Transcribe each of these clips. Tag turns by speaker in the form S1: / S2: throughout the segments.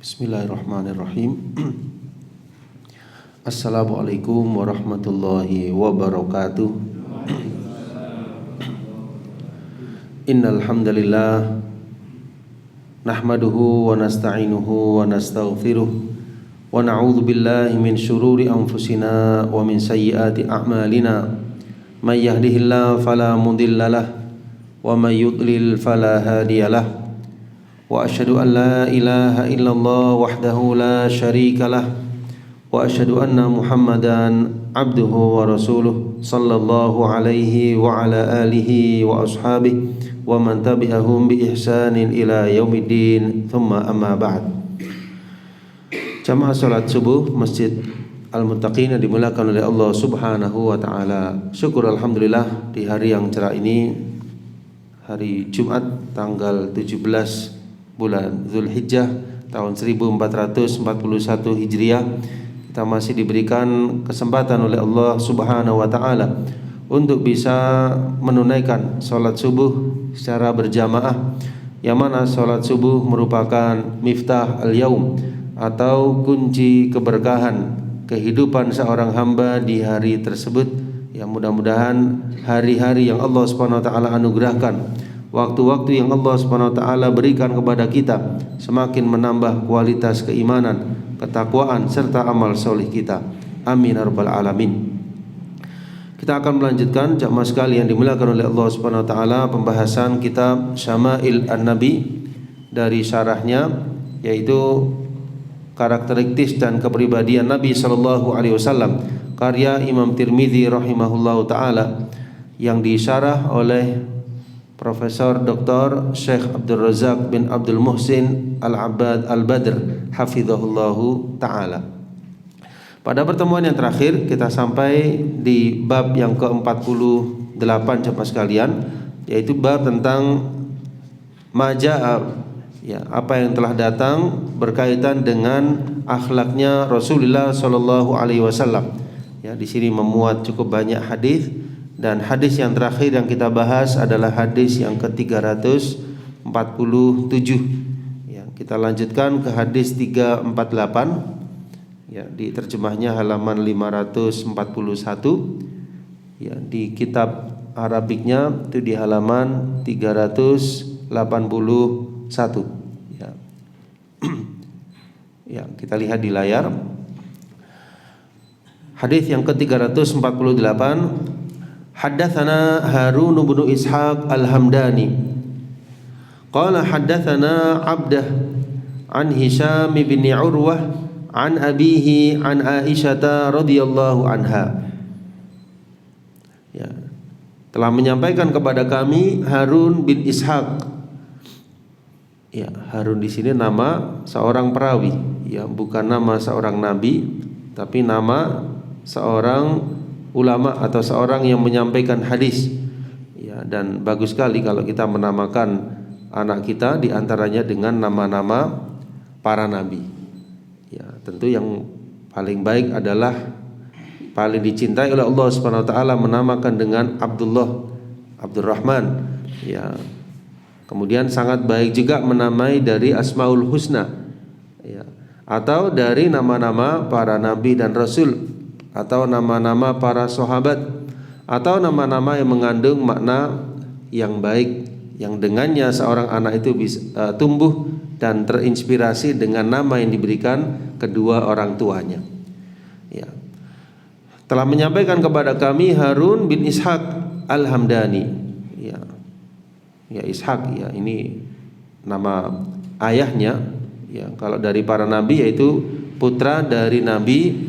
S1: Bismillahirrahmanirrahim. Assalamualaikum warahmatullahi wabarakatuh. Innal hamdalillah nahmaduhu wa nasta'inuhu wa nastaghfiruh wa na'udzu billahi min shururi anfusina wa min sayyiati a'malina. May yahdihillahu fala mudhillalah wa may yudlil fala hadiyalah. Wa asyhadu an la ilaha illallah wahdahu la syarika lah wa asyhadu anna Muhammadan abduhu wa rasuluh sallallahu alaihi wa ala alihi wa ashabihi wa man tabi'ahum bi ihsanin ila yaumiddin thumma amma ba'd. Jamaah salat subuh Masjid Al-Muttaqin yang dimuliakan oleh Allah Subhanahu wa taala. Syukur alhamdulillah di hari yang cerah ini, hari Jumat tanggal 17 bulan Zulhijjah tahun 1441 Hijriah, kita masih diberikan kesempatan oleh Allah Subhanahu wa taala untuk bisa menunaikan salat subuh secara berjamaah, yang mana salat subuh merupakan miftah al-yaum atau kunci keberkahan kehidupan seorang hamba di hari tersebut. Ya, mudah-mudahan hari-hari yang Allah Subhanahu wa taala anugerahkan, waktu-waktu yang Allah Subhanahu wa taala berikan kepada kita semakin menambah kualitas keimanan, ketakwaan serta amal soleh kita. Amin ya rabbal alamin. Kita akan melanjutkan jamaah sekalian dimuliakan oleh Allah Subhanahu wa taala pembahasan kitab Syama'il An-Nabi dari syarahnya, yaitu karakteristik dan kepribadian Nabi sallallahu alaihi wasallam, karya Imam Tirmidzi rahimahullahu taala, yang disyarah oleh Profesor Dr. Syekh Abdul Razak bin Abdul Muhsin Al-Abbad Al-Badr hafizahullahu ta'ala. Pada pertemuan yang terakhir kita sampai di bab yang ke-48 jemaah sekalian, yaitu bab tentang maja'a, ya, apa yang telah datang berkaitan dengan akhlaknya Rasulullah sallallahu alaihi wasallam. Ya, di sini memuat cukup banyak hadis. Dan hadis yang terakhir yang kita bahas adalah hadis yang ke-347. Ya, kita lanjutkan ke hadis 348. Ya, di terjemahnya halaman 541. Ya, di kitab Arabiknya itu di halaman 381. Ya. Ya, kita lihat di layar. Hadis yang ke-348. Haddatsana Harun bin Ishaq Al-Hamdani qala haddatsana Abdah an Hisham bin Urwah an abihi an Aisyah radhiyallahu anha. Ya, telah menyampaikan kepada kami Harun bin Ishaq. Ya, Harun di sini nama seorang perawi, ya, bukan nama seorang nabi, tapi nama seorang ulama atau seorang yang menyampaikan hadis. Ya, dan bagus sekali kalau kita menamakan anak kita diantaranya dengan nama-nama para nabi. Ya, tentu yang paling baik adalah paling dicintai oleh Allah Subhanahu wa taala menamakan dengan Abdullah, Abdurrahman. Ya. Kemudian sangat baik juga menamai dari Asmaul Husna. Ya. Atau dari nama-nama para nabi dan rasul, atau nama-nama para sahabat, atau nama-nama yang mengandung makna yang baik, yang dengannya seorang anak itu bisa tumbuh dan terinspirasi dengan nama yang diberikan kedua orang tuanya. Ya. Telah menyampaikan kepada kami Harun bin Ishaq Al-Hamdani. Ya. Ya, Ishaq, ya, ini nama ayahnya. Ya, kalau dari para nabi yaitu putra dari Nabi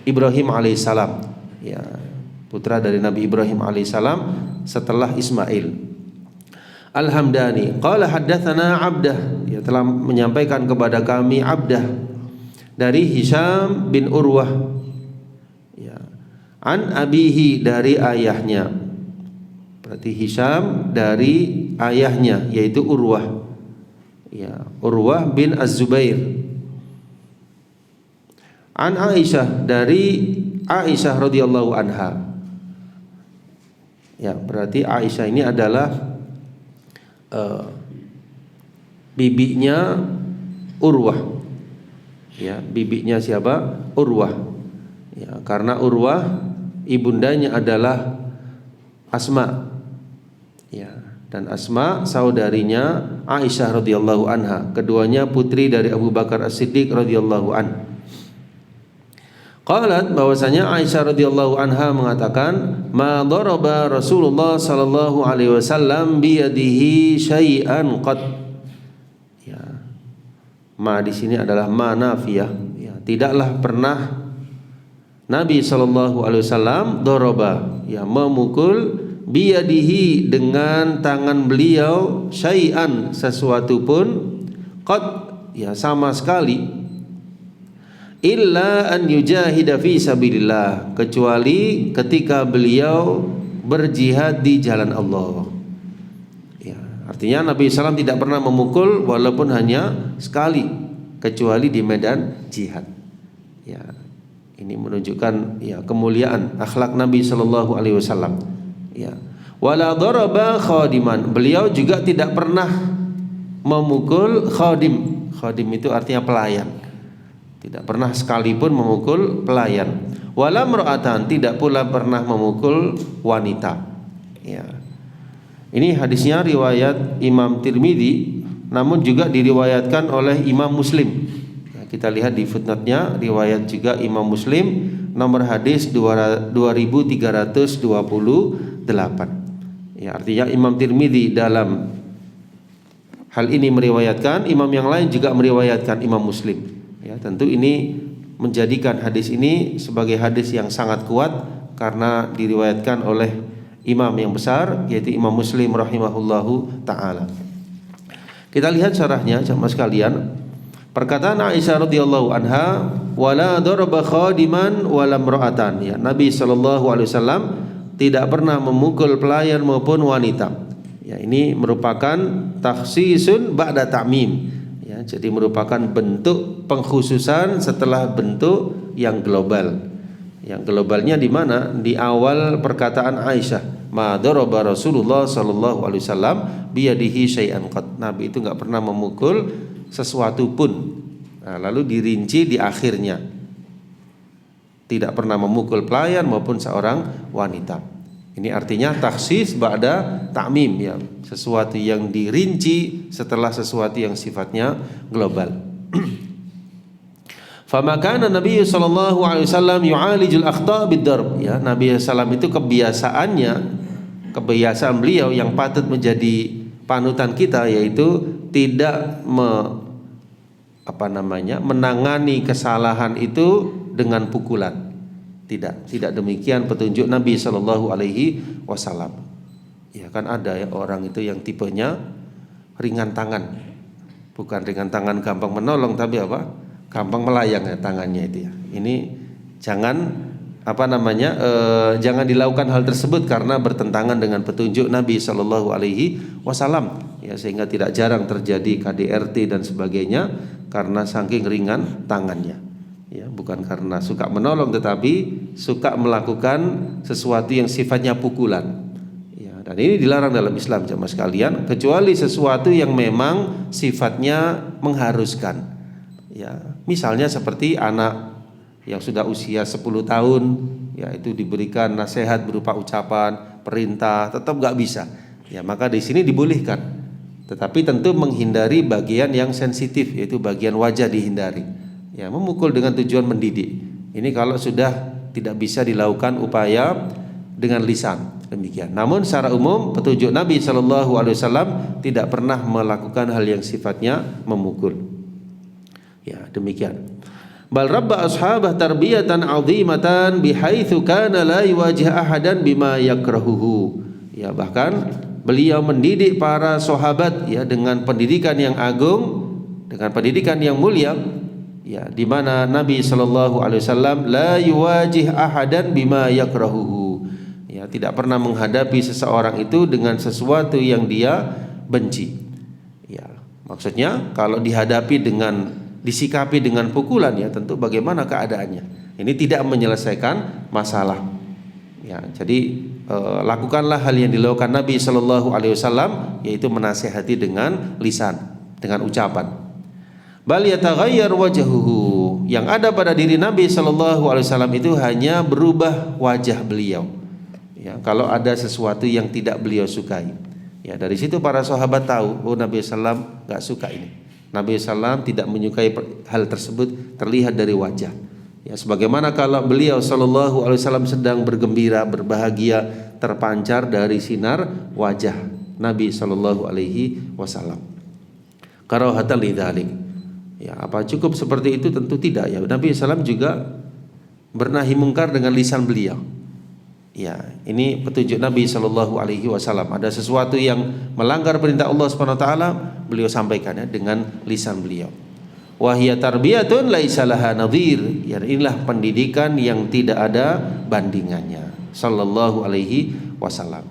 S1: Ibrahim alaihissalam. Ya, putra dari Nabi Ibrahim alaihissalam setelah Ismail. Al-Hamdani qala haddatsana Abdah, ya telah menyampaikan kepada kami Abdah dari Hisham bin Urwah, ya, an abihi dari ayahnya. Berarti Hisham dari ayahnya yaitu Urwah, ya, Urwah bin Az-Zubair. An Aisyah dari Aisyah radhiyallahu anha. Ya, berarti Aisyah ini adalah bibinya Urwah. Ya, bibinya siapa? Urwah. Ya, karena Urwah ibundanya adalah Asma. Ya, dan Asma saudarinya Aisyah radhiyallahu anha. Keduanya putri dari Abu Bakar As-Siddiq radhiyallahu anhu. Qalat, bahwasanya Aisyah radhiyallahu anha mengatakan, ma daraba Rasulullah sallallahu alaihi wasallam bi yadihi syai'an qad. Ya. Ma di sini adalah ma nafiyah. Ya, tidaklah pernah Nabi sallallahu alaihi wasallam daraba, ya, memukul bi yadihi dengan tangan beliau syai'an sesuatu pun qad, ya, sama sekali, illa an yujahida fi sabilillah, kecuali ketika beliau berjihad di jalan Allah. Ya, artinya Nabi SAW tidak pernah memukul walaupun hanya sekali, kecuali di medan jihad. Ya, ini menunjukkan, ya, kemuliaan akhlak Nabi Sallallahu Alaihi Wasallam. Ya, wala daraba khadiman, beliau juga tidak pernah memukul khadim. Khadim itu artinya pelayan. Tidak pernah sekalipun memukul pelayan. Wala mra'atan, tidak pula pernah memukul wanita. Ya. Ini hadisnya riwayat Imam Tirmidzi, namun juga diriwayatkan oleh Imam Muslim. Ya, kita lihat di footnote-nya, riwayat juga Imam Muslim, nomor hadis 2328. Ya, artinya Imam Tirmidzi dalam hal ini meriwayatkan, imam yang lain juga meriwayatkan Imam Muslim. Ya, tentu ini menjadikan hadis ini sebagai hadis yang sangat kuat karena diriwayatkan oleh imam yang besar yaitu Imam Muslim rahimahullahu taala. Kita lihat syarahnya jamaah sekalian. Perkataan Aisyah radhiyallahu anha, wala daraba khadiman wala imra'atan. Ya, Nabi sallallahu alaihi wasallam tidak pernah memukul pelayan maupun wanita. Ya, ini merupakan takhsisun ba'da ta'mim. Ya, jadi merupakan bentuk pengkhususan setelah bentuk yang global. Yang globalnya di mana? Di awal perkataan Aisyah, ma daraba Rasulullah sallallahu alaihi wasallam bi yadihi syai'an qad. Nabi itu enggak pernah memukul sesuatu pun. Nah, lalu dirinci di akhirnya. Tidak pernah memukul pelayan maupun seorang wanita. Ini artinya takhsis ba'da ta'mim, ya, sesuatu yang dirinci setelah sesuatu yang sifatnya global. Fama kana Nabi sallallahu alaihi wasallam yu'alijul akhta' bid-darb. Ya, Nabi sallallahu itu kebiasaan beliau yang patut menjadi panutan kita, yaitu tidak menangani kesalahan itu dengan pukulan. Tidak demikian petunjuk Nabi Sallallahu Alaihi Wasallam. Ya, kan ada ya orang itu yang tipenya ringan tangan, bukan ringan tangan gampang menolong, tapi apa? Gampang melayang ya tangannya itu ya. Ini jangan jangan dilakukan hal tersebut karena bertentangan dengan petunjuk Nabi Sallallahu Alaihi Wasallam. Ya, sehingga tidak jarang terjadi KDRT dan sebagainya karena saking ringan tangannya. Ya, bukan karena suka menolong tetapi suka melakukan sesuatu yang sifatnya pukulan. Ya, dan ini dilarang dalam Islam jemaah sekalian, kecuali sesuatu yang memang sifatnya mengharuskan. Ya, misalnya seperti anak yang sudah usia 10 tahun, ya, itu diberikan nasihat berupa ucapan, perintah, tetap nggak bisa. Ya, maka di sini dibolehkan. Tetapi tentu menghindari bagian yang sensitif, yaitu bagian wajah dihindari. Ya, memukul dengan tujuan mendidik. Ini kalau sudah tidak bisa dilakukan upaya dengan lisan, Demikian. Namun secara umum petunjuk Nabi Shallallahu Alaihi Wasallam tidak pernah melakukan hal yang sifatnya memukul. Ya, demikian. Bal rabba ashabah tarbiyatan 'azimatan bihaitsu kana la yuwajih ahadan bima yakrahuhu. Ya, bahkan beliau mendidik para sahabat ya dengan pendidikan yang agung, dengan pendidikan yang mulia. Ya, di mana Nabi Shallallahu Alaihi Wasallam la yuwajih ahadan bima yakrahuhu. Ya, tidak pernah menghadapi seseorang itu dengan sesuatu yang dia benci. Ya, maksudnya kalau dihadapi dengan disikapi dengan pukulan ya tentu bagaimana keadaannya. Ini tidak menyelesaikan masalah. Ya, jadi lakukanlah hal yang dilakukan Nabi Shallallahu Alaihi Wasallam, yaitu menasihati dengan lisan, dengan ucapan. Bal yataghayyar wajhuhu. Yang ada pada diri Nabi Shallallahu Alaihi Wasallam itu hanya berubah wajah beliau. Ya, kalau ada sesuatu yang tidak beliau sukai, ya dari situ para sahabat tahu, oh Nabi Sallam nggak suka ini. Nabi Sallam tidak menyukai hal tersebut terlihat dari wajah. Ya, sebagaimana kalau beliau Sallallahu Alaihi Wasallam sedang bergembira, berbahagia, terpancar dari sinar wajah Nabi Sallallahu Alaihi Wasallam. Karahatan lidzalik. Ya, apa cukup seperti itu? Tentu tidak. Ya, Nabi Sallam juga bernahi mungkar dengan lisan beliau. Ya, ini petunjuk Nabi Shallallahu Alaihi Wasallam. Ada sesuatu yang melanggar perintah Allah Subhanahu Wa Taala, beliau sampaikan ya dengan lisan beliau. Wahia tarbiyatun laisa laha nadhir. Ya, inilah pendidikan yang tidak ada bandingannya. Shallallahu Alaihi Wasallam.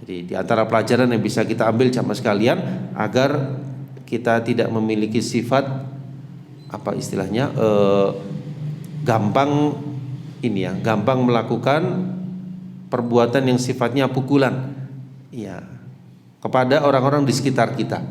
S1: Jadi di antara pelajaran yang bisa kita ambil jamaah sekalian agar kita tidak memiliki sifat apa istilahnya gampang ini ya, gampang melakukan perbuatan yang sifatnya pukulan ya kepada orang-orang di sekitar kita.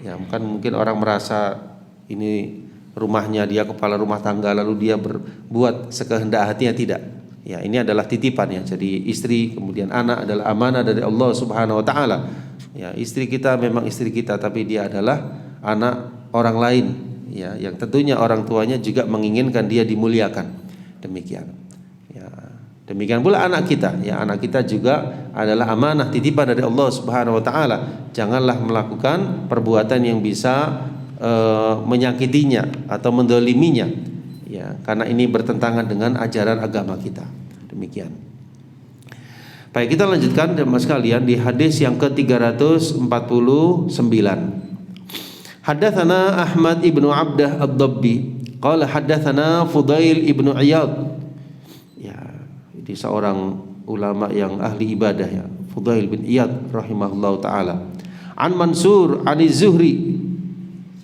S1: Ya, mungkin orang merasa ini rumahnya, dia kepala rumah tangga lalu dia berbuat sekehendak hatinya, tidak. Ya, ini adalah titipan ya. Jadi istri kemudian anak adalah amanah dari Allah Subhanahu wa taala. Ya, istri kita memang istri kita tapi dia adalah anak orang lain ya, yang tentunya orang tuanya juga menginginkan dia dimuliakan. Demikian. Demikian pula anak kita, ya anak kita juga adalah amanah titipan dari Allah Subhanahu wa taala. Janganlah melakukan perbuatan yang bisa menyakitinya atau mendoliminya. Ya, karena ini bertentangan dengan ajaran agama kita. Demikian. Baik, kita lanjutkan jemaah sekalian di hadis yang ke-349. Haddatsana Ahmad ibnu Abdah ad-Dabbi, qala haddatsana Fudail ibnu Iyad. Di seorang ulama yang ahli ibadah ya, Fudail bin Iyad rahimahullahu taala. An Mansur an Az-Zuhri.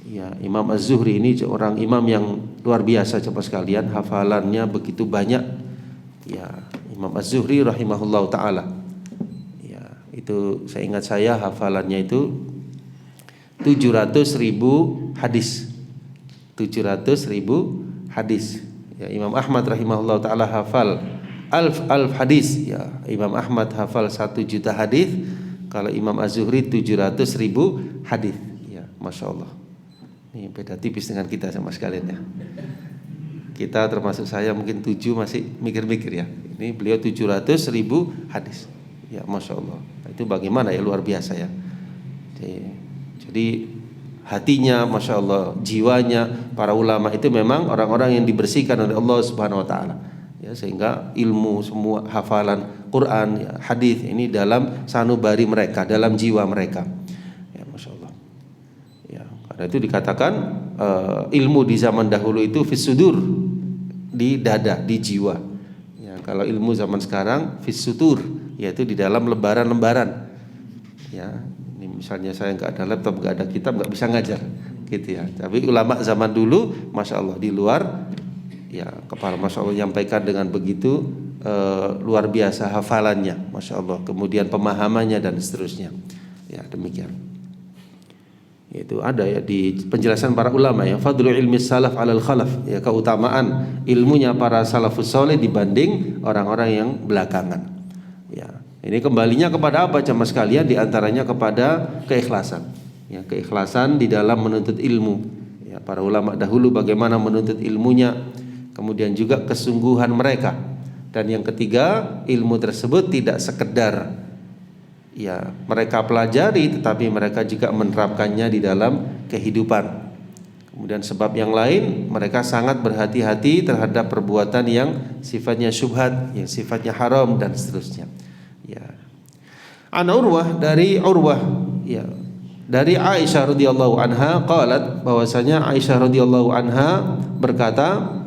S1: Ya, Imam Az-Zuhri ini seorang imam yang luar biasa coba sekalian, hafalannya begitu banyak. Ya, Imam Az-Zuhri rahimahullahu taala. Ya, itu saya ingat saya hafalannya itu 700.000 hadis. 700.000 hadis. Ya, Imam Ahmad rahimahullahu taala hafal alf hadis ya. Imam Ahmad hafal 1 juta hadis, kalau Imam Az-Zuhri 700.000 hadis ya, Masya Allah. Ini beda tipis dengan kita sama sekalian ya. Kita termasuk saya mungkin 7 masih mikir-mikir ya. Ini beliau 700.000 hadis ya, Masya Allah. Itu bagaimana ya, luar biasa ya. Jadi hatinya Masya Allah, jiwanya para ulama itu memang orang-orang yang dibersihkan oleh Allah Subhanahu wa taala. Ya, sehingga ilmu semua hafalan Quran, ya, hadis ini dalam sanubari mereka, dalam jiwa mereka. Ya, Masya Allah. Ya, karena itu dikatakan ilmu di zaman dahulu itu fis sudur, di dada, di jiwa. Ya, kalau ilmu zaman sekarang fis sutur, yaitu di dalam lembaran-lembaran. Ya, ini misalnya saya nggak ada laptop, nggak ada kitab, nggak bisa ngajar, gitu ya. Tapi ulama zaman dulu, Masya Allah, di luar. Ya, kepala Masya Allah menyampaikan dengan begitu luar biasa hafalannya, Masya Allah, kemudian pemahamannya dan seterusnya. Ya, demikian. Itu ada ya di penjelasan para ulama ya, fadlu ilmi salaf alal khalaf, ya keutamaan ilmunya para salafus saleh dibanding orang-orang yang belakangan. Ya, ini kembalinya kepada apa jemaah sekalian? Di antaranya kepada keikhlasan. Ya, keikhlasan di dalam menuntut ilmu. Ya, para ulama dahulu bagaimana menuntut ilmunya, kemudian juga kesungguhan mereka. Dan yang ketiga, ilmu tersebut tidak sekedar ya mereka pelajari, tetapi mereka juga menerapkannya di dalam kehidupan. Kemudian sebab yang lain, mereka sangat berhati-hati terhadap perbuatan yang sifatnya syubhat, yang sifatnya haram dan seterusnya. Ya. An Urwah, dari Urwah, ya, dari Aisyah radhiyallahu anha qalat, bahwasanya Aisyah radhiyallahu anha berkata,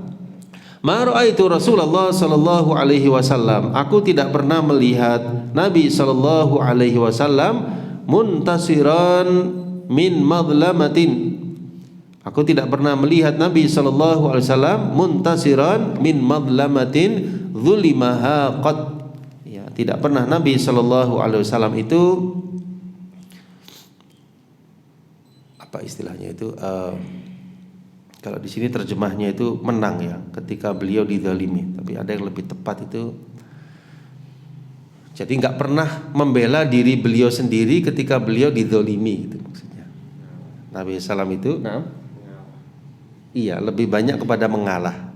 S1: "Ma ra'aitu Rasulullah sallallahu alaihi wasallam." Aku tidak pernah melihat Nabi sallallahu alaihi wasallam muntasiran min madlamatin. Aku tidak pernah melihat Nabi sallallahu alaihi wasallam muntasiran min madlamatin zulimaha qad. Ya, tidak pernah Nabi sallallahu alaihi wasallam itu, apa istilahnya itu, kalau di sini terjemahnya itu menang ya, ketika beliau dizalimi. Tapi ada yang lebih tepat itu, jadi nggak pernah membela diri beliau sendiri ketika beliau dizalimi, itu maksudnya. Nabi SAW itu, iya, lebih banyak kepada mengalah.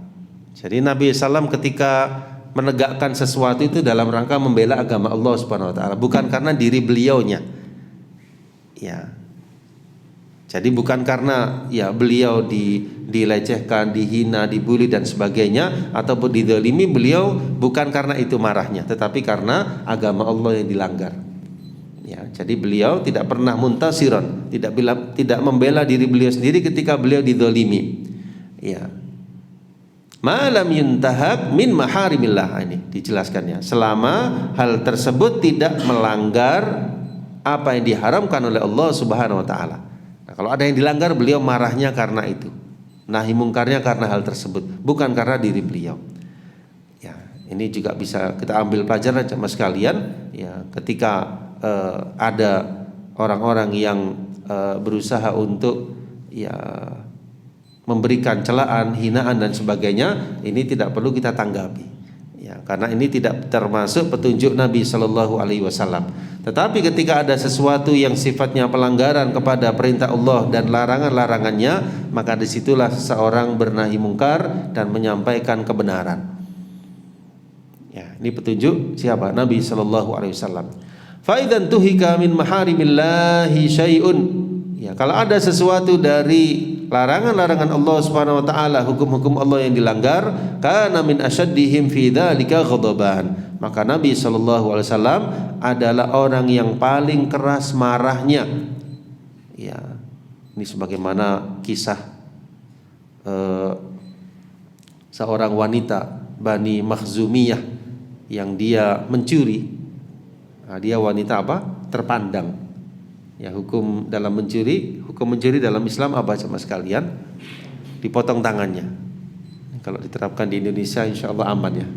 S1: Jadi Nabi SAW ketika menegakkan sesuatu itu dalam rangka membela agama Allah Subhanahu Wa Taala, bukan karena diri beliaunya. Ya. Jadi bukan karena ya beliau dilecehkan, dihina, dibully dan sebagainya, ataupun dizalimi, beliau bukan karena itu marahnya, tetapi karena agama Allah yang dilanggar. Ya, jadi beliau tidak pernah muntasiron, tidak membela diri beliau sendiri ketika beliau dizalimi. Ya. Malam yuntahak min maharimillah, ini dijelaskannya, selama hal tersebut tidak melanggar apa yang diharamkan oleh Allah Subhanahu Wa Taala. Nah, kalau ada yang dilanggar, beliau marahnya karena itu, nahi mungkarnya karena hal tersebut, bukan karena diri beliau. Ya, ini juga bisa kita ambil pelajaran sama sekalian. Ya, ketika ada orang-orang yang berusaha untuk ya memberikan celaan, hinaan dan sebagainya, ini tidak perlu kita tanggapi. Ya, karena ini tidak termasuk petunjuk Nabi Shallallahu Alaihi Wasallam. Tetapi ketika ada sesuatu yang sifatnya pelanggaran kepada perintah Allah dan larangan-larangannya, maka disitulah seseorang bernahi mungkar dan menyampaikan kebenaran. Ya, ini petunjuk siapa? Nabi Shallallahu Alaihi Wasallam. Faidan tuhika min maharimillahi syai'un. Ya, kalau ada sesuatu dari larangan-larangan Allah Subhanahu wa taala, hukum-hukum Allah yang dilanggar, kana min asyaddihim fi dzalika ghadaban. Maka Nabi sallallahu alaihi wasallam adalah orang yang paling keras marahnya. Ya. Ini sebagaimana kisah seorang wanita Bani Makhzumiyah yang dia mencuri. Nah, dia wanita apa? Terpandang. Ya, hukum mencuri dalam Islam apa sama sekalian? Dipotong tangannya. Kalau diterapkan di Indonesia insya Allah aman ya.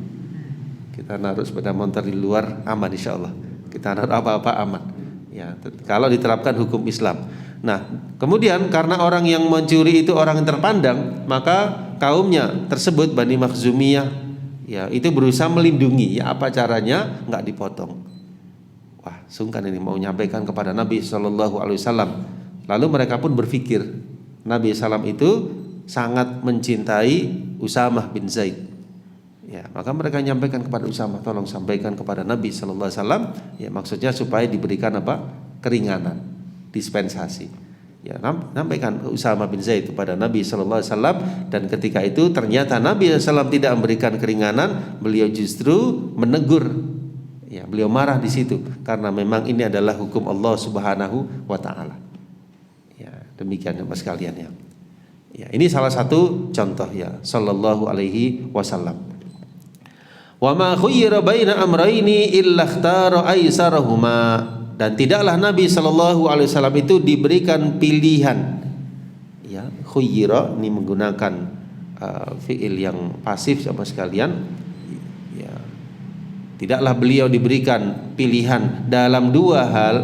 S1: Kita naruh sepeda motor di luar aman insya Allah. Kita naruh apa-apa aman. Ya, kalau diterapkan hukum Islam. Nah, kemudian karena orang yang mencuri itu orang yang terpandang, maka kaumnya tersebut Bani Makhzumiyah ya itu berusaha melindungi. Ya, apa caranya? Enggak dipotong. Wah, sungkan ini mau nyampaikan kepada Nabi Shallallahu Alaihi Wasallam. Lalu mereka pun berpikir Nabi SAW itu sangat mencintai Usamah bin Zaid. Ya, maka mereka nyampaikan kepada Usamah, tolong sampaikan kepada Nabi Shallallahu Alaihi Wasallam. Ya, maksudnya supaya diberikan apa? Keringanan, dispensasi. Ya, sampaikan Usamah bin Zaid kepada Nabi Shallallahu Alaihi Wasallam. Dan ketika itu ternyata Nabi SAW tidak memberikan keringanan, beliau justru menegur. Ya, beliau marah di situ karena memang ini adalah hukum Allah Subhanahu wa taala. Ya, demikian Mas sekalian ya. Ya, ini salah satu contoh ya sallallahu alaihi wasallam. Wa ma khuyyira baina amrayni illa ikhtara aisarahuma, dan tidaklah Nabi sallallahu alaihi wasallam itu diberikan pilihan. Ya, khuyyira ini menggunakan fiil yang pasif sama sekalian. Tidaklah beliau diberikan pilihan dalam dua hal.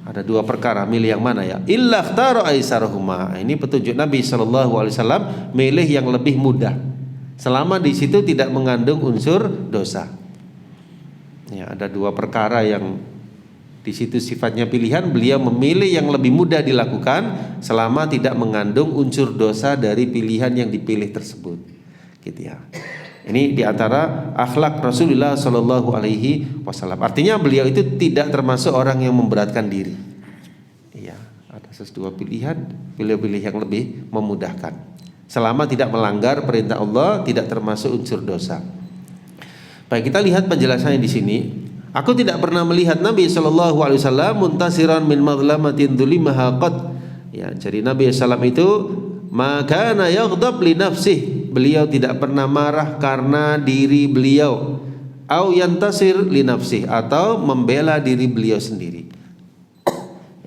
S1: Ada dua perkara, milih yang mana ya? Illa ikhtara aisarahuma. Ini petunjuk Nabi sallallahu alaihi wasallam, milih yang lebih mudah. Selama di situ tidak mengandung unsur dosa. Ya, ada dua perkara yang di situ sifatnya pilihan, beliau memilih yang lebih mudah dilakukan selama tidak mengandung unsur dosa dari pilihan yang dipilih tersebut. Gitu ya. Ini diantara akhlak Rasulullah Shallallahu Alaihi Wasallam. Artinya beliau itu tidak termasuk orang yang memberatkan diri. Iya, ada sesuatu pilihan, pilih yang lebih memudahkan. Selama tidak melanggar perintah Allah, tidak termasuk unsur dosa. Baik, kita lihat penjelasannya di sini. Aku tidak pernah melihat Nabi Shallallahu Alaihi Wasallam muntasiran min madlamatin dzulimaha qad. Ya, jadi Nabi SAW itu maka yaghdab li nafsih. Beliau tidak pernah marah karena diri beliau, au yantasir li nafsih, atau membela diri beliau sendiri.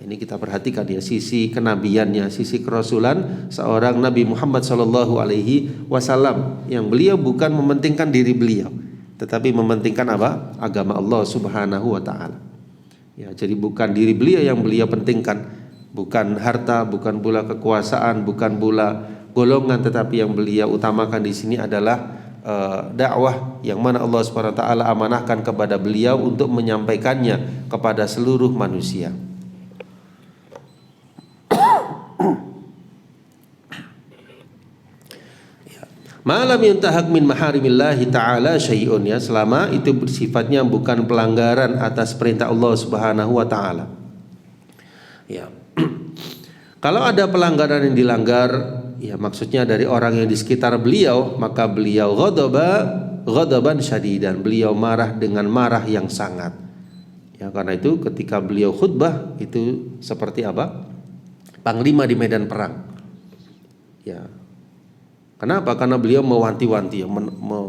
S1: Ini kita perhatikan ya sisi kenabiannya, sisi kerasulan seorang Nabi Muhammad sallallahu alaihi wasallam, yang beliau bukan mementingkan diri beliau, tetapi mementingkan apa? Agama Allah Subhanahu wa taala. Ya, jadi bukan diri beliau yang beliau pentingkan, bukan harta, bukan pula kekuasaan, bukan pula golongan, tetapi yang beliau utamakan di sini adalah dakwah yang mana Allah Subhanahu wa taala amanahkan kepada beliau untuk menyampaikannya kepada seluruh manusia. Malam yuntahak min maharimillahi ta'ala syai'un, ya, selama itu bersifatnya bukan pelanggaran atas perintah Allah Subhanahu wa taala. Ya. Kalau ada pelanggaran yang dilanggar, ya maksudnya dari orang yang di sekitar beliau, maka beliau ghadaban syadidan, beliau marah dengan marah yang sangat. Ya, karena itu ketika beliau khutbah itu seperti apa? Panglima di medan perang. Ya. Kenapa? Karena beliau mewanti-wanti,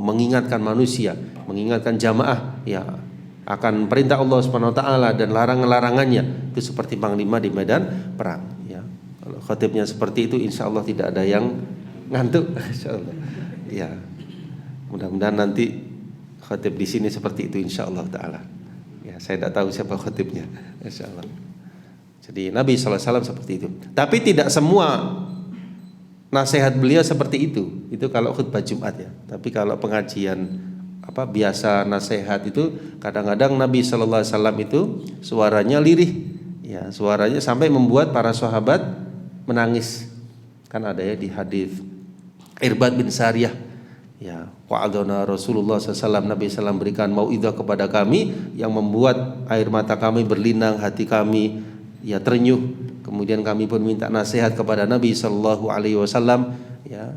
S1: mengingatkan manusia, mengingatkan jamaah, ya, akan perintah Allah Subhanahu wa taala dan larangan-larangannya. Itu seperti panglima di medan perang. Ya. Kalau khatibnya seperti itu, insya Allah tidak ada yang ngantuk. Insya Allah. Ya. Mudah-mudahan nanti khatib di sini seperti itu, insya Allah taala. Ya, saya tidak tahu siapa khatibnya, insya Allah. Jadi Nabi SAW seperti itu. Tapi tidak semua nasihat beliau seperti itu. Itu kalau khutbah Jumat, ya. Tapi kalau pengajian biasa nasihat itu, kadang-kadang Nabi SAW itu suaranya lirih, ya, suaranya sampai membuat para sahabat menangis. Kan ada ya di hadis Irbad bin Sariyah, ya, wa'adana Rasulullah SAW, Nabi SAW berikan mau'idzah kepada kami yang membuat air mata kami berlinang, hati kami ya terenyuh. Kemudian kami pun minta nasihat kepada Nabi Sallallahu Alaihi Wasallam. Ya,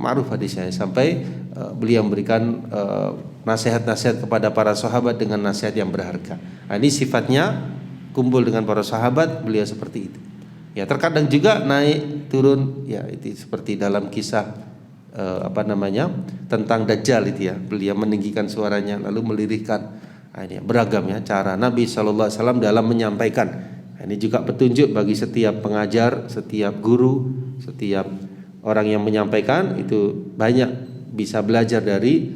S1: ma'ruf hadisnya, sampai beliau memberikan nasihat-nasihat kepada para sahabat dengan nasihat yang berharga. Nah, ini sifatnya kumpul dengan para sahabat, beliau seperti itu. Ya, terkadang juga naik turun, ya, itu seperti dalam kisah tentang Dajjal itu, ya. Beliau meninggikan suaranya lalu melirihkan. Nah, ini beragam ya cara Nabi Sallallahu Alaihi Wasallam dalam menyampaikan. Ini juga petunjuk bagi setiap pengajar, setiap guru, setiap orang yang menyampaikan, itu banyak bisa belajar dari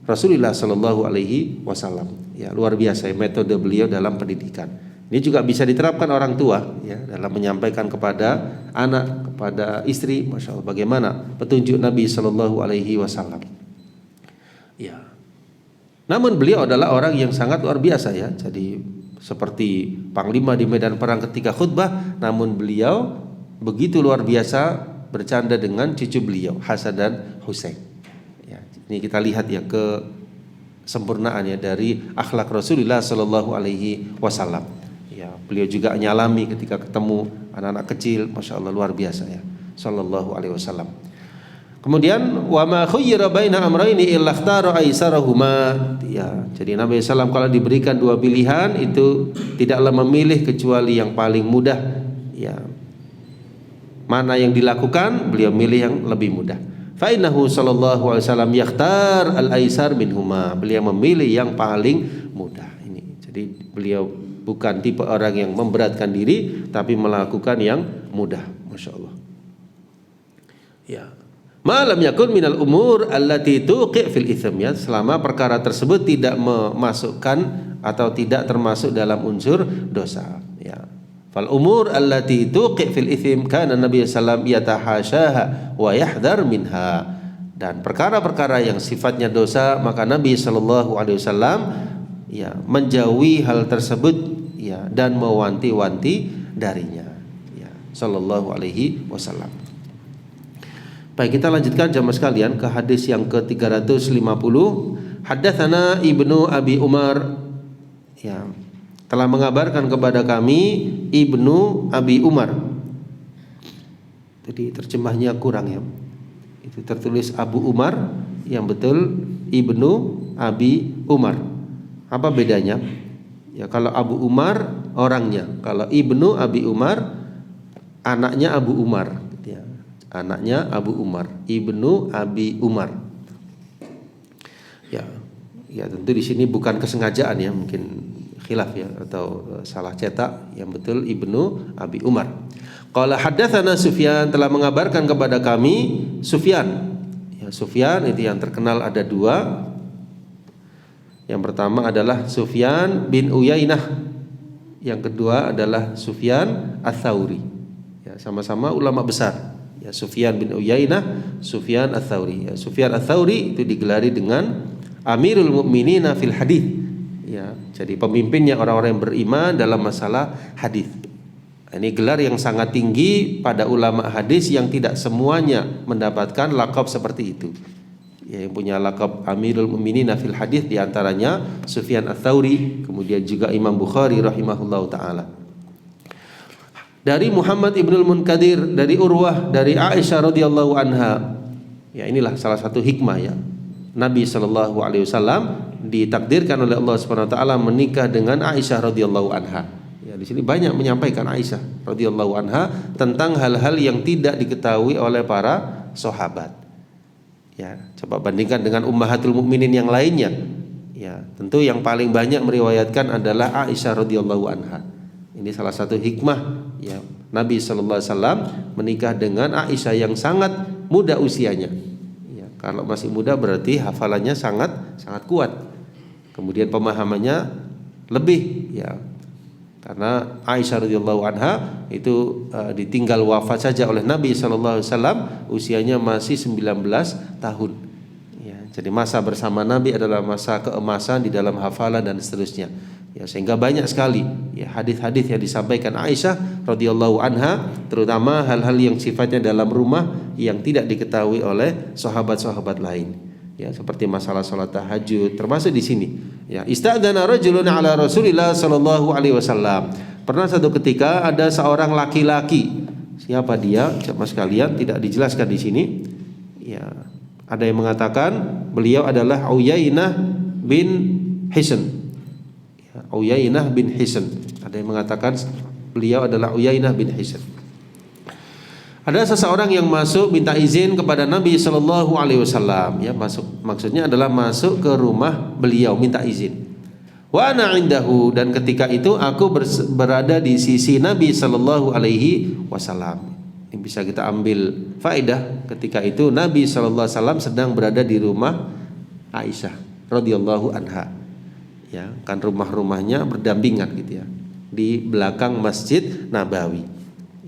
S1: Rasulullah Shallallahu Alaihi Wasallam. Ya, luar biasa ya, metode beliau dalam pendidikan. Ini juga bisa diterapkan orang tua, ya, dalam menyampaikan kepada anak, kepada istri. Masya Allah, bagaimana petunjuk Nabi Shallallahu Alaihi Wasallam. Ya. Namun beliau adalah orang yang sangat luar biasa, ya. Jadi seperti panglima di medan perang ketika khutbah, namun beliau begitu luar biasa bercanda dengan cucu beliau Hasan dan Husain. Ya, ini kita lihat ya kesempurnaan ya dari akhlak Rasulullah Shallallahu Alaihi Wasallam. Ya, beliau juga nyalami ketika ketemu anak-anak kecil, masya Allah luar biasa ya, Shallallahu Alaihi Wasallam. Kemudian wa ma khayyara baina amrayni illa ikhtara aisarahuma. Ya, jadi Nabi SAW kalau diberikan dua pilihan itu tidaklah memilih kecuali yang paling mudah. Ya. Mana yang dilakukan, beliau milih yang lebih mudah. Fa innahu sallallahu alaihi wasallam yakhtar al-aisar minhuma. Beliau memilih yang paling mudah. Ini. Jadi beliau bukan tipe orang yang memberatkan diri, tapi melakukan yang mudah. Masya Allah. Ya. Malam yakun minal umur allati tuqi' fil itsm, ya, selama perkara tersebut tidak memasukkan atau tidak termasuk dalam unsur dosa, ya. Fal umur allati tuqi' fil itsm kana Nabi sallallahu alaihi wasallam yatahasyaha wa yahdhar minha. Dan perkara-perkara yang sifatnya dosa, maka Nabi sallallahu alaihi wasallam ya menjauhi hal tersebut, ya, dan mewanti-wanti darinya, ya, sallallahu alaihi wasallam. Baik, kita lanjutkan jamaah sekalian ke hadis yang ke-350. Haddatsana Ibnu Abi Umar, ya, telah mengabarkan kepada kami Ibnu Abi Umar. Jadi terjemahnya kurang ya. Itu tertulis Abu Umar, yang betul Ibnu Abi Umar. Apa bedanya? Ya, kalau Abu Umar orangnya, kalau Ibnu Abi Umar anaknya Abu Umar, gitu ya. Anaknya Abu Umar, Ibnu Abi Umar. Ya, ya tentu di sini bukan kesengajaan ya, mungkin khilaf ya atau salah cetak, yang betul Ibnu Abi Umar. Qala haddatsana Sufyan, telah mengabarkan kepada kami Sufyan. Ya, Sufyan itu yang terkenal ada dua. Yang pertama adalah Sufyan bin Uyainah. Yang kedua adalah Sufyan Ats-Tsauri. Ya, sama-sama ulama besar. Ya, Sufyan bin Uyainah, Sufyan Ats-Tsauri. Ya, Sufyan Ats-Tsauri itu digelari dengan Amirul Mukminin fil hadits. Ya, jadi pemimpinnya orang-orang yang beriman dalam masalah hadis. Ini gelar yang sangat tinggi pada ulama hadis yang tidak semuanya mendapatkan lakab seperti itu. Ya, yang punya lakab Amirul Mukminin fil hadits diantaranya Sufyan Ats-Tsauri, kemudian juga Imam Bukhari rahimahullahu taala. Dari Muhammad ibnul Munkadir, dari Urwah, dari Aisyah radhiyallahu anha. Ya, inilah salah satu hikmah ya. Nabi sallallahu alaihi wasallam ditakdirkan oleh Allah Subhanahu wa taala menikah dengan Aisyah radhiyallahu anha. Ya, di sini banyak menyampaikan Aisyah radhiyallahu anha tentang hal-hal yang tidak diketahui oleh para sahabat. Ya, coba bandingkan dengan ummahatul mukminin yang lainnya. Ya, tentu yang paling banyak meriwayatkan adalah Aisyah radhiyallahu anha. Ini salah satu hikmah ya, Nabi sallallahu alaihi wasallam menikah dengan Aisyah yang sangat muda usianya. Ya, kalau masih muda berarti hafalannya sangat kuat. Kemudian pemahamannya lebih ya. Karena Aisyah radhiyallahu anha itu ditinggal wafat saja oleh Nabi sallallahu alaihi wasallam usianya masih 19 tahun. Ya, jadi masa bersama Nabi adalah masa keemasan di dalam hafalan dan seterusnya. Ya, sehingga banyak sekali ya hadis-hadis yang disampaikan Aisyah radhiyallahu anha, terutama hal-hal yang sifatnya dalam rumah yang tidak diketahui oleh sahabat-sahabat lain. Ya, seperti masalah salat tahajud termasuk di sini. Ya, istadzana rajulun ala Rasulillah sallallahu alaihi wasallam. Pernah satu ketika ada seorang laki-laki. Siapa dia? Jemaah sekalian tidak dijelaskan di sini. Ya, ada yang mengatakan beliau adalah Uyainah bin Hisn. Uyainah bin Hisn. Ada yang mengatakan beliau adalah Uyainah bin Hisn. Ada seseorang yang masuk minta izin kepada Nabi sallallahu alaihi wasallam, ya, maksudnya adalah masuk ke rumah beliau minta izin. Wa ana indahu, dan ketika itu aku berada di sisi Nabi sallallahu alaihi wasallam. Ini bisa kita ambil faedah, ketika itu Nabi sallallahu alaihi wasallam sedang berada di rumah Aisyah radhiyallahu anha. Ya, kan rumah-rumahnya berdampingan gitu ya, di belakang Masjid Nabawi.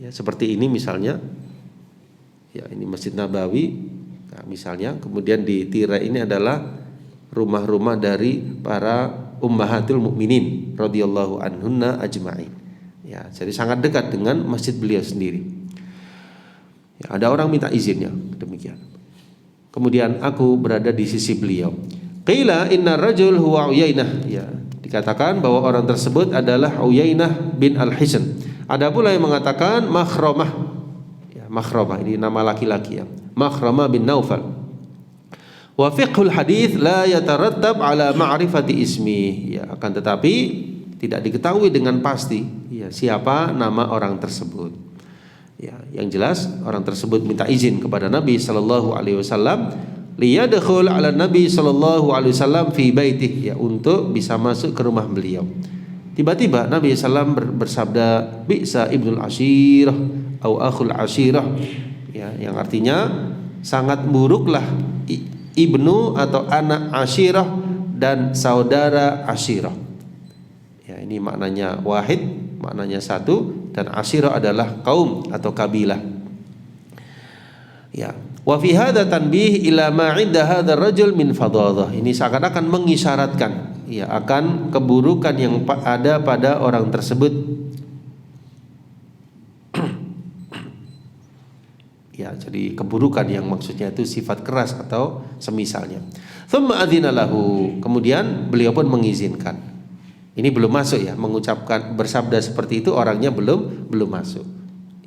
S1: Ya, seperti ini misalnya. Ya, ini Masjid Nabawi. Nah, misalnya, kemudian di tirai ini adalah rumah-rumah dari para ummahatul mukminin radhiyallahu anhunna ajma'in. Ya, jadi sangat dekat dengan masjid beliau sendiri. Ya, ada orang minta izinnya, demikian. Kemudian aku berada di sisi beliau. Qila inna rajul huwa Uyainah. Ya, dikatakan bahwa orang tersebut adalah Uyainah bin Al-Hisn. Ada pula yang mengatakan Makhramah. Ya, Makhramah ini nama laki-laki ya. Makhramah bin Naufal. Wa fiqhul hadits la yatarattab ala ma'rifati ismi. Ya, akan tetapi tidak diketahui dengan pasti ya siapa nama orang tersebut. Ya, yang jelas orang tersebut minta izin kepada Nabi sallallahu alaihi wasallam liyadkhul ala Nabi sallallahu alaihi wasallam fi baitih, ya, untuk bisa masuk ke rumah beliau. Tiba-tiba Nabi sallam bersabda bi'sa ibnul ashirah atau akhul ashirah, ya, yang artinya sangat buruklah ibnu atau anak ashirah dan saudara ashirah. Ya, ini maknanya wahid, maknanya satu, dan ashirah adalah kaum atau kabilah. Ya, wa fi hadza tanbih ila ma 'inda hadzal rajul min fadhadah. Ini seakan-akan mengisyaratkan ya akan keburukan yang ada pada orang tersebut. Ya, jadi keburukan yang maksudnya itu sifat keras atau semisalnya. Tsumma adzina lahu, kemudian beliau pun mengizinkan. Ini belum masuk ya, mengucapkan bersabda seperti itu orangnya belum masuk.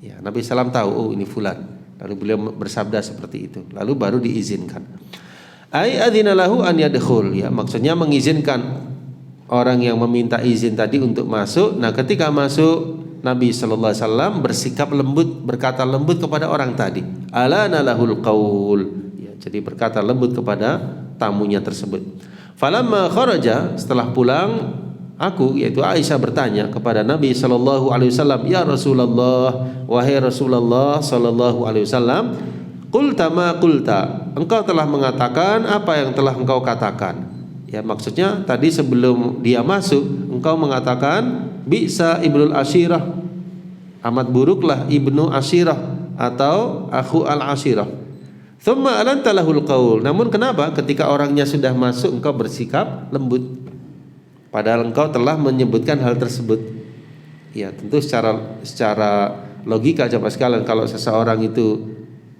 S1: Ya, Nabi SAW tahu, oh ini fulan. Lalu beliau bersabda seperti itu, lalu baru diizinkan. Ai adzina lahu an yadkhul, ya maksudnya mengizinkan orang yang meminta izin tadi untuk masuk. Nah, ketika masuk Nabi sallallahu alaihi wasallam bersikap lembut, berkata lembut kepada orang tadi. Alana lahul qaul. Ya, jadi berkata lembut kepada tamunya tersebut. Falamma kharaja, setelah pulang aku, yaitu Aisyah, bertanya kepada Nabi sallallahu alaihi wasallam, "Ya Rasulullah, wahai Rasulullah sallallahu alaihi wasallam, qulta ma qulta." Engkau telah mengatakan apa yang telah engkau katakan. Ya, maksudnya tadi sebelum dia masuk engkau mengatakan bisa ibnul ashirah, amat buruklah ibnu ashirah atau akhu al ashirah. Thumma alanta lahul qaul. Namun kenapa ketika orangnya sudah masuk engkau bersikap lembut, padahal engkau telah menyebutkan hal tersebut. Ya, tentu secara logika coba sekalian, kalau seseorang itu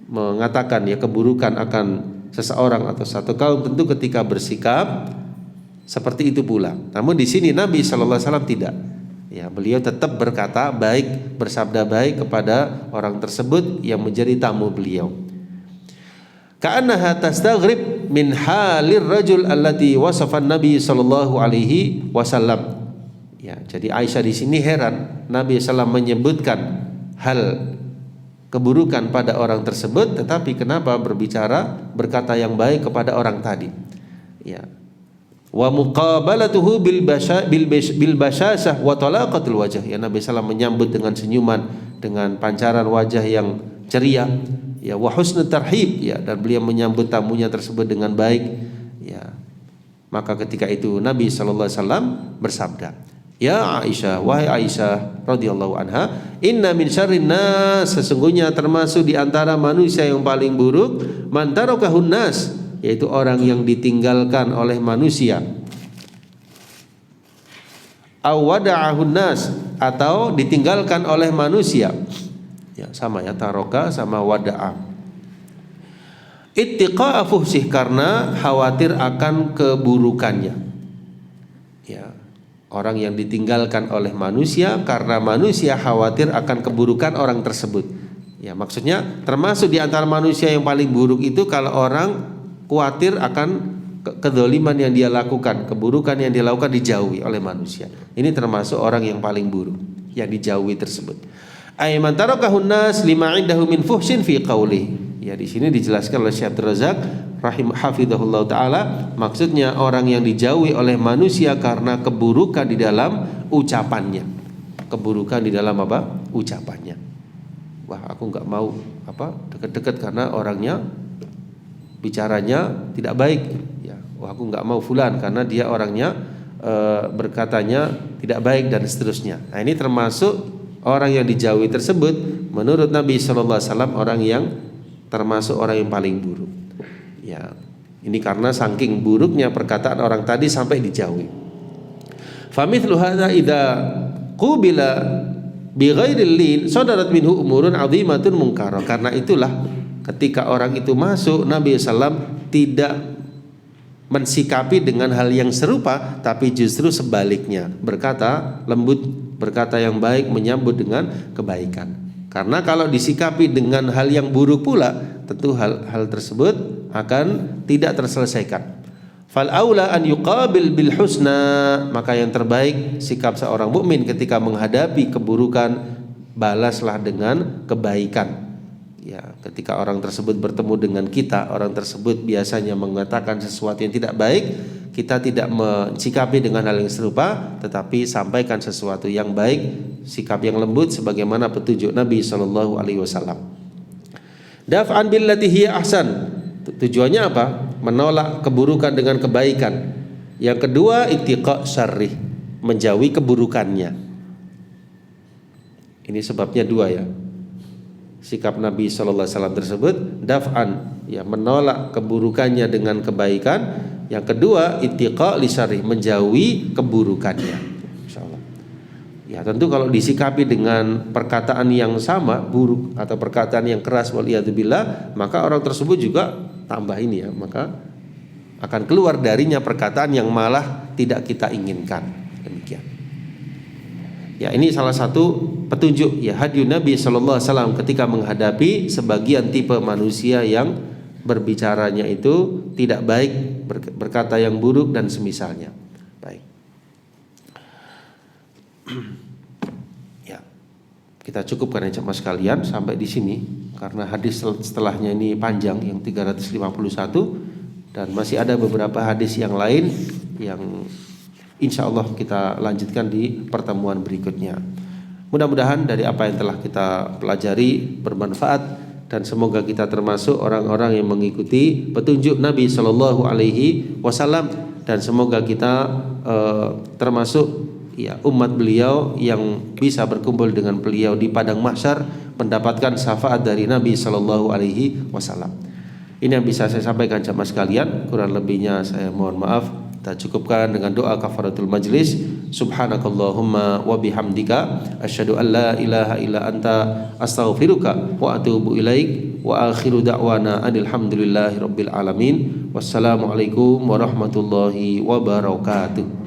S1: mengatakan ya keburukan akan seseorang atau satu kaum, tentu ketika bersikap seperti itu pula. Namun di sini Nabi sallallahu alaihi wasallam tidak. Ya, beliau tetap berkata baik, bersabda baik kepada orang tersebut yang menjadi tamu beliau. Ka'annaha tastaghrib min halir rajul allati wasafa Nabi sallallahu alaihi wasallam. Ya, jadi Aisyah di sini heran Nabi sallallahu menyebutkan hal keburukan pada orang tersebut, tetapi kenapa berkata yang baik kepada orang tadi. Ya. Wa muqabalatuhu bil bashashah wa talaqatul wajh. Ya, Nabi sallallahu menyambut dengan senyuman, dengan pancaran wajah yang ceria. Ya, wa husnul tarhib, ya, dan beliau menyambut tamunya tersebut dengan baik. Ya. Maka ketika itu Nabi sallallahu alaihi wasallam bersabda, "Ya Aisyah, wahai Aisyah radhiyallahu anha, inna min syarrin nas, sesungguhnya termasuk di antara manusia yang paling buruk man tarakahun nas, yaitu orang yang ditinggalkan oleh manusia. Aw wada'ahun nas, atau ditinggalkan oleh manusia." Ya, sama ya, taroka sama wada'a. Ittiqa'a fuhsih, karena khawatir akan keburukannya. Ya, orang yang ditinggalkan oleh manusia karena manusia khawatir akan keburukan orang tersebut. Ya, maksudnya termasuk di antara manusia yang paling buruk itu kalau orang khawatir akan kedzaliman yang dia lakukan, keburukan yang dia lakukan dijauhi oleh manusia. Ini termasuk orang yang paling buruk, yang dijauhi tersebut. Ay man tarakahun nas lima indahu min fuhsin fi qauli. Ya, di sini dijelaskan oleh Syekh Abdul Razak hafizahullah taala, maksudnya orang yang dijauhi oleh manusia karena keburukan di dalam ucapannya. Keburukan di dalam apa? Ucapannya. Wah, aku enggak mau dekat-dekat karena orangnya bicaranya tidak baik. Ya, wah aku enggak mau fulan karena dia orangnya berkatanya tidak baik dan seterusnya. Nah, ini termasuk orang yang dijauhi tersebut menurut Nabi sallallahu alaihi wasallam orang yang termasuk orang yang paling buruk. Ya, ini karena saking buruknya perkataan orang tadi sampai dijauhi. Famithlu hadza idza qubila bi ghairil lin sadarat minhu umurun 'azimatun munkarah. Karena itulah ketika orang itu masuk, Nabi sallallahu tidak mensikapi dengan hal yang serupa, tapi justru sebaliknya, berkata lembut, berkata yang baik, menyambut dengan kebaikan. Karena kalau disikapi dengan hal yang buruk pula, tentu hal tersebut akan tidak terselesaikan. Fal aula an yuqabil bil husna, maka yang terbaik sikap seorang mukmin ketika menghadapi keburukan, balaslah dengan kebaikan. Ya, ketika orang tersebut bertemu dengan kita, orang tersebut biasanya mengatakan sesuatu yang tidak baik, kita tidak mensikapi dengan hal yang serupa, tetapi sampaikan sesuatu yang baik, sikap yang lembut sebagaimana petunjuk Nabi sallallahu alaihi wasallam. Daf'an billati hiya ahsan. Tujuannya apa? Menolak keburukan dengan kebaikan. Yang kedua, ittiqa syarrih, menjauhi keburukannya. Ini sebabnya dua ya. Sikap Nabi sallallahu alaihi wasallam tersebut daf'an, ya, menolak keburukannya dengan kebaikan. Yang kedua, ittiqa li syarrih, menjauhi keburukannya. Insyaallah. Ya tentu kalau disikapi dengan perkataan yang sama buruk atau perkataan yang keras waliyadzubillah, maka orang tersebut juga tambah ini ya, maka akan keluar darinya perkataan yang malah tidak kita inginkan. Demikian. Ya ini salah satu petunjuk ya hadyu Nabi sallallahu alaihi wasallam ketika menghadapi sebagian tipe manusia yang berbicaranya itu tidak baik, berkata yang buruk dan semisalnya. Baik. Ya, kita cukupkan ya jemaah sekalian sampai di sini karena hadis setelahnya ini panjang yang 351 dan masih ada beberapa hadis yang lain yang insya Allah kita lanjutkan di pertemuan berikutnya. Mudah-mudahan dari apa yang telah kita pelajari bermanfaat dan semoga kita termasuk orang-orang yang mengikuti petunjuk Nabi Shallallahu Alaihi Wasallam dan semoga kita termasuk ya umat beliau yang bisa berkumpul dengan beliau di padang mahsyar mendapatkan syafaat dari Nabi Shallallahu Alaihi Wasallam. Ini yang bisa saya sampaikan jamaah sekalian. Kurang lebihnya saya mohon maaf. Kita cukupkan dengan doa kafaratul majlis. Subhanakallahumma wa bihamdika asyhadu an la ilaha illa anta astaghfiruka wa atubu ilaik wa akhiru da'wana alhamdulillahi rabbil alamin. Wassalamualaikum warahmatullahi wabarakatuh.